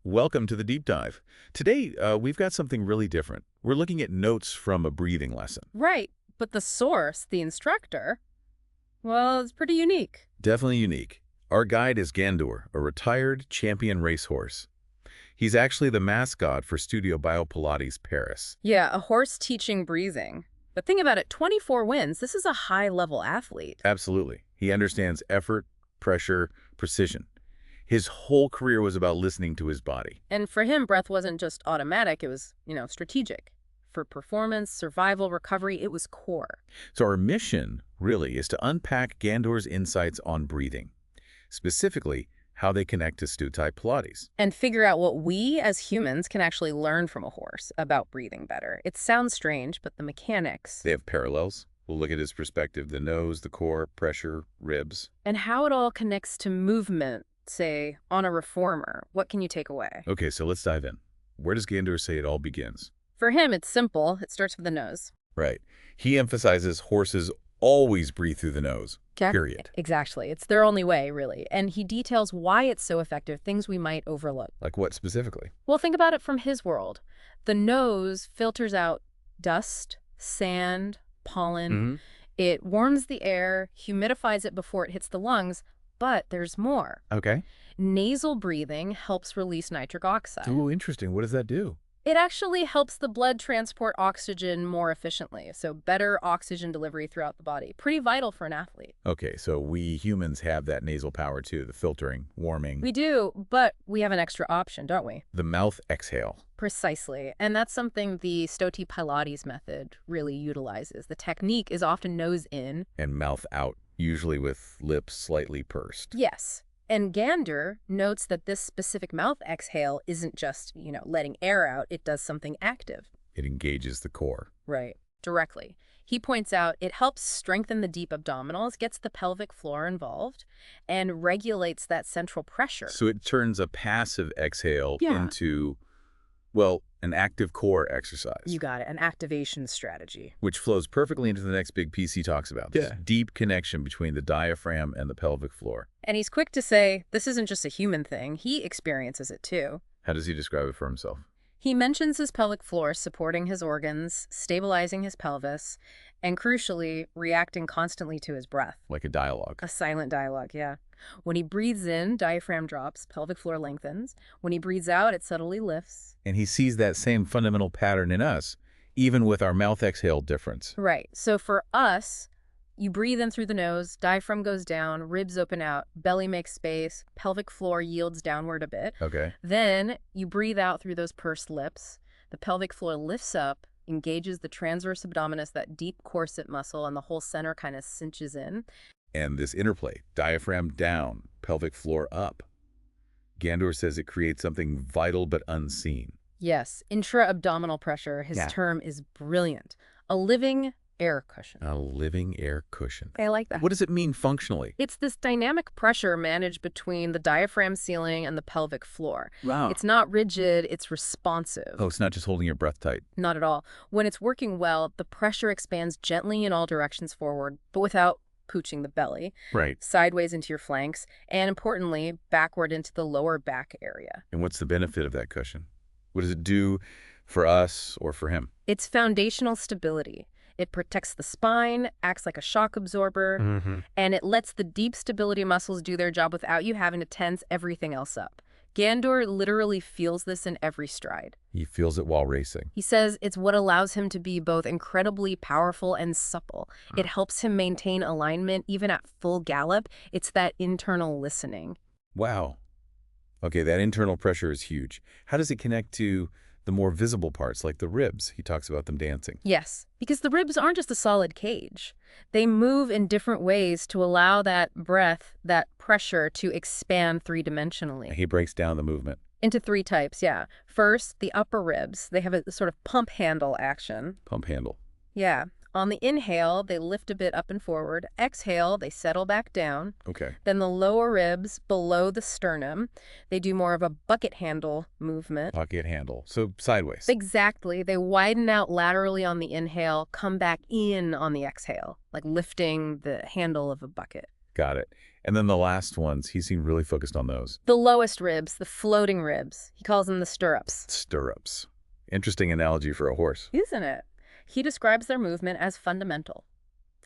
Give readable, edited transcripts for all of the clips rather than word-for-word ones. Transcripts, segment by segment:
Welcome to the deep dive. Today, we've got something really different. We're looking at notes from a breathing lesson. Right, but the source, the instructor, well, it's pretty unique. Definitely unique. Our guide is Gandour, a retired champion racehorse. He's actually the mascot for Studio Pilates Paris. Yeah, a horse teaching breathing. But think about it, 24 wins. This is a high-level athlete. Absolutely. He understands effort, pressure, precision. His whole career was about listening to his body. And for him, breath wasn't just automatic, it was, strategic. For performance, survival, recovery, it was core. So our mission, really, is to unpack Gandour's insights on breathing, specifically how they connect to Stott Pilates. And figure out what we as humans can actually learn from a horse about breathing better. It sounds strange, but the mechanics. They have parallels. We'll look at his perspective, the nose, the core, pressure, ribs. And how it all connects to movement, say, on a reformer. What can you take away? Okay, so let's dive in. Where does Gandour say it all begins? For him, it's simple. It starts with the nose. Right. He emphasizes horses always breathe through the nose, period. Exactly. It's their only way, really. And he details why it's so effective, things we might overlook. Like what specifically? Well, think about it from his world. The nose filters out dust, sand, pollen. It warms the air, humidifies it before it hits the lungs, but there's more. Okay. Nasal breathing helps release nitric oxide. Ooh, interesting. What does that do? It actually helps the blood transport oxygen more efficiently, so better oxygen delivery throughout the body. Pretty vital for an athlete. Okay, so we humans have that nasal power too, the filtering, warming. We do, but we have an extra option, don't we? The mouth exhale. Precisely, and that's something the Stott Pilates method really utilizes. The technique is often nose in. And mouth out, usually with lips slightly pursed. Yes. And Gandour notes that this specific mouth exhale isn't just, letting air out. It does something active. It engages the core. Right. Directly. He points out it helps strengthen the deep abdominals, gets the pelvic floor involved, and regulates that central pressure. So it turns a passive exhale into, well, an active core exercise. You got it. An activation strategy. Which flows perfectly into the next big piece he talks about. This deep connection between the diaphragm and the pelvic floor. And he's quick to say, this isn't just a human thing. He experiences it too. How does he describe it for himself? He mentions his pelvic floor supporting his organs, stabilizing his pelvis, and crucially, reacting constantly to his breath. Like a dialogue. A silent dialogue, yeah. When he breathes in, diaphragm drops, pelvic floor lengthens. When he breathes out, it subtly lifts. And he sees that same fundamental pattern in us, even with our mouth exhale difference. Right. So for us, you breathe in through the nose, diaphragm goes down, ribs open out, belly makes space, pelvic floor yields downward a bit. Okay. Then you breathe out through those pursed lips. The pelvic floor lifts up, engages the transverse abdominis, that deep corset muscle, and the whole center kind of cinches in. And this interplay, diaphragm down, pelvic floor up. Gandour says it creates something vital but unseen. Yes, intra-abdominal pressure, his term is brilliant. A living air cushion. A living air cushion. I like that. What does it mean functionally? It's this dynamic pressure managed between the diaphragm ceiling and the pelvic floor. Wow. It's not rigid, it's responsive. Oh, it's not just holding your breath tight. Not at all. When it's working well, the pressure expands gently in all directions forward, but without pooching the belly. Right. Sideways into your flanks, and importantly, backward into the lower back area. And what's the benefit of that cushion? What does it do for us or for him? It's foundational stability. It protects the spine, acts like a shock absorber, and it lets the deep stability muscles do their job without you having to tense everything else up. Gandour literally feels this in every stride. He feels it while racing. He says it's what allows him to be both incredibly powerful and supple. It helps him maintain alignment even at full gallop. It's that internal listening. Wow. Okay, that internal pressure is huge. How does it connect to the more visible parts, like the ribs? He talks about them dancing. Yes, because the ribs aren't just a solid cage. They move in different ways to allow that breath, that pressure to expand three-dimensionally. He breaks down the movement. Into three types, yeah. First, the upper ribs. They have a sort of pump handle action. Pump handle. Yeah. On the inhale, they lift a bit up and forward. Exhale, they settle back down. Okay. Then the lower ribs below the sternum, they do more of a bucket handle movement. Bucket handle. So sideways. Exactly. They widen out laterally on the inhale, come back in on the exhale, like lifting the handle of a bucket. Got it. And then the last ones, he seemed really focused on those. The lowest ribs, the floating ribs. He calls them the stirrups. Stirrups. Interesting analogy for a horse. Isn't it? He describes their movement as fundamental.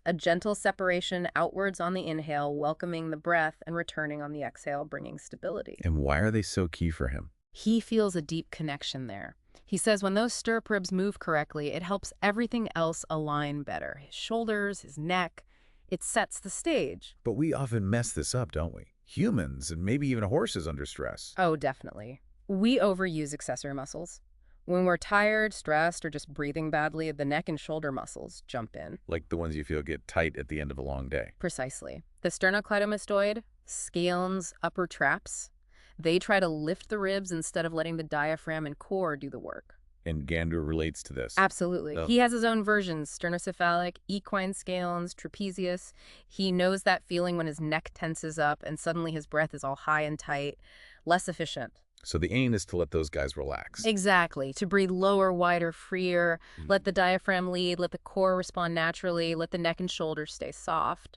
A gentle separation outwards on the inhale, welcoming the breath, and returning on the exhale, bringing stability. And why are they so key for him? He feels a deep connection there. He says when those stirrup ribs move correctly, it helps everything else align better. His shoulders, his neck. It sets the stage. But we often mess this up, don't we? Humans, and maybe even horses under stress. Oh, definitely. We overuse accessory muscles. When we're tired, stressed, or just breathing badly, the neck and shoulder muscles jump in. Like the ones you feel get tight at the end of a long day. Precisely. The sternocleidomastoid, scalenes, upper traps, they try to lift the ribs instead of letting the diaphragm and core do the work. And Gandour relates to this. Absolutely. Oh. He has his own versions, sternocephalic, equine scalenes, trapezius. He knows that feeling when his neck tenses up and suddenly his breath is all high and tight, less efficient. So the aim is to let those guys relax. Exactly. To breathe lower, wider, freer, let the diaphragm lead, let the core respond naturally, let the neck and shoulders stay soft.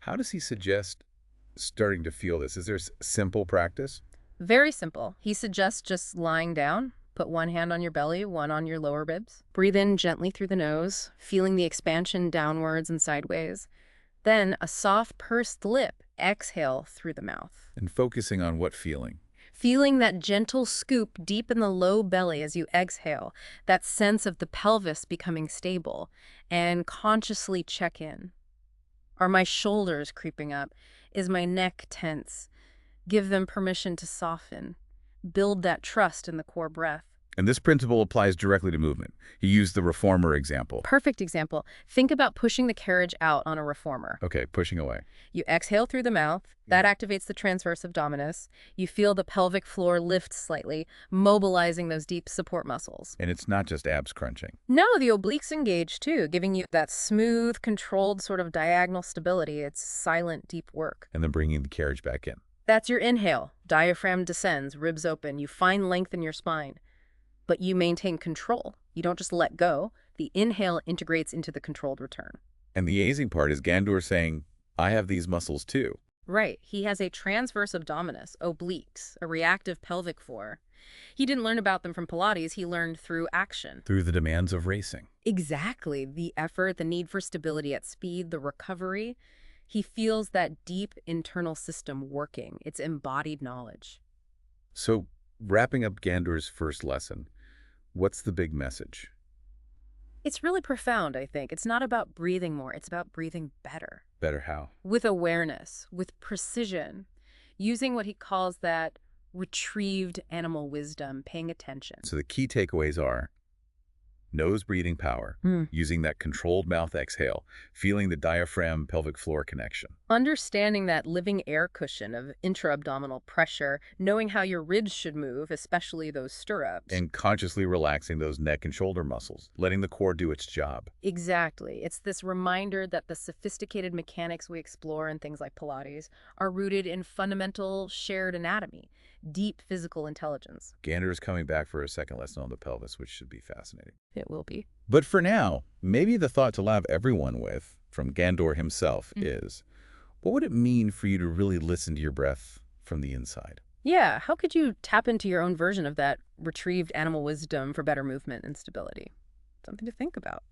How does he suggest starting to feel this? Is there simple practice? Very simple. He suggests just lying down. Put one hand on your belly, one on your lower ribs. Breathe in gently through the nose, feeling the expansion downwards and sideways. Then a soft pursed lip. Exhale through the mouth. And focusing on what feeling? Feeling that gentle scoop deep in the low belly as you exhale, that sense of the pelvis becoming stable, and consciously check in. Are my shoulders creeping up? Is my neck tense? Give them permission to soften. Build that trust in the core breath. And this principle applies directly to movement. He used the reformer example. Perfect example. Think about pushing the carriage out on a reformer. Okay, pushing away. You exhale through the mouth. That activates the transverse abdominis. You feel the pelvic floor lift slightly, mobilizing those deep support muscles. And it's not just abs crunching. No, the obliques engage too, giving you that smooth, controlled sort of diagonal stability. It's silent, deep work. And then bringing the carriage back in. That's your inhale. Diaphragm descends, ribs open. You find length in your spine. But you maintain control. You don't just let go. The inhale integrates into the controlled return. And the amazing part is Gandour saying, I have these muscles too. Right. He has a transverse abdominis, obliques, a reactive pelvic floor. He didn't learn about them from Pilates. He learned through action. Through the demands of racing. Exactly. The effort, the need for stability at speed, the recovery. He feels that deep internal system working. It's embodied knowledge. So, wrapping up Gandour's first lesson, what's the big message? It's really profound, I think. It's not about breathing more. It's about breathing better. Better how? With awareness, with precision, using what he calls that retrieved animal wisdom, paying attention. So the key takeaways are nose breathing power, using that controlled mouth exhale, feeling the diaphragm pelvic floor connection. Understanding that living air cushion of intra-abdominal pressure, knowing how your ribs should move, especially those stirrups. And consciously relaxing those neck and shoulder muscles, letting the core do its job. Exactly. It's this reminder that the sophisticated mechanics we explore in things like Pilates are rooted in fundamental shared anatomy, deep physical intelligence. Gandour is coming back for a second lesson on the pelvis, which should be fascinating. It will be. But for now, maybe the thought to leave everyone with, from Gandour himself, is, what would it mean for you to really listen to your breath from the inside? Yeah, how could you tap into your own version of that retrieved animal wisdom for better movement and stability? Something to think about.